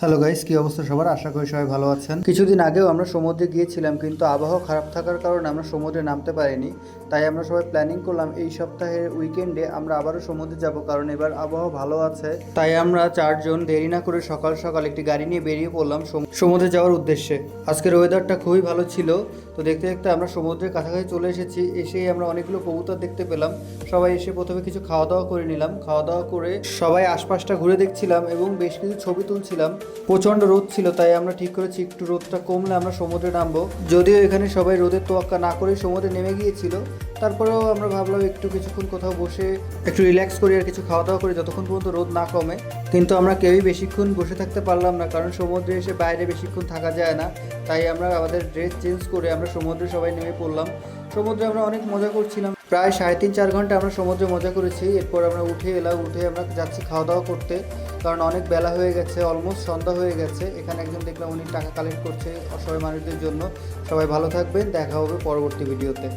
Hello guys, কি অবস্থা সবার? আশা করি সবাই ভালো আছেন। কিছুদিন আগেও আমরা সমুদ্রে গিয়েছিলাম, কিন্তু আবহাওয়া খারাপ থাকার কারণে আমরা সমুদ্রে নামতে পারিনি। তাই আমরা সবাই প্ল্যানিং করলাম এই সপ্তাহের উইকেন্ডে আমরা আবারও সমুদ্রে যাব, কারণ এবার আবহাওয়া ভালো আছে। তাই আমরা চারজন দেরি না করে সকাল সকাল একটি গাড়ি নিয়ে বেরিয়ে পড়লাম সমুদ্রে যাওয়ার উদ্দেশ্যে। আজকের ওয়েদারটা খুবই ভালো ছিল। তো দেখতে দেখতে আমরা সমুদ্রের কাছাকাছি চলে এসেছি। এসেই আমরা অনেকগুলো কবুতর দেখতে পেলাম। সবাই এসে প্রথমে কিছু খাওয়া দাওয়া করে নিলাম। খাওয়া দাওয়া করে সবাই আশপাশটা ঘুরে দেখছিলাম এবং বেশ কিছু ছবি তুলছিলাম। প্রচণ্ড রোদ ছিল, তাই আমরা ঠিক করেছি একটু রোদটা কমলে আমরা সমুদ্রে নামবো। যদিও এখানে সবাই রোদের তোয়াক্কা না করেই সমুদ্রে নেমে গিয়েছিল, তারপরেও আমরা ভাবলাম একটু কিছুক্ষণ কোথাও বসে একটু রিল্যাক্স করি আর কিছু খাওয়া দাওয়া করি যতক্ষণ পর্যন্ত রোদ না কমে। কিন্তু আমরা কেউই বেশিক্ষণ বসে থাকতে পারলাম না, কারণ সমুদ্রে এসে বাইরে বেশিক্ষণ থাকা যায় না। তাই আমরা আমাদের ড্রেস চেঞ্জ করে আমরা সমুদ্রে সবাই নেমে পড়লাম। সমুদ্রে আমরা অনেক মজা করছিলাম, প্রায় 3.5-4 ঘন্টা আমরা সমুদ্রে মজা করেছি। এরপর আমরা উঠে এলাম, উঠে আমরা যাচ্ছি খাওয়া দাওয়া করতে, কারণ অনেক বেলা হয়ে গেছে, অলমোস্ট সন্ধ্যা হয়ে গেছে। এখানে একজন দেখলাম উনি টাকা কালেক্ট করছে অসহায় মানুষদের জন্য। সবাই ভালো থাকবেন, দেখা হবে পরবর্তী ভিডিওতে।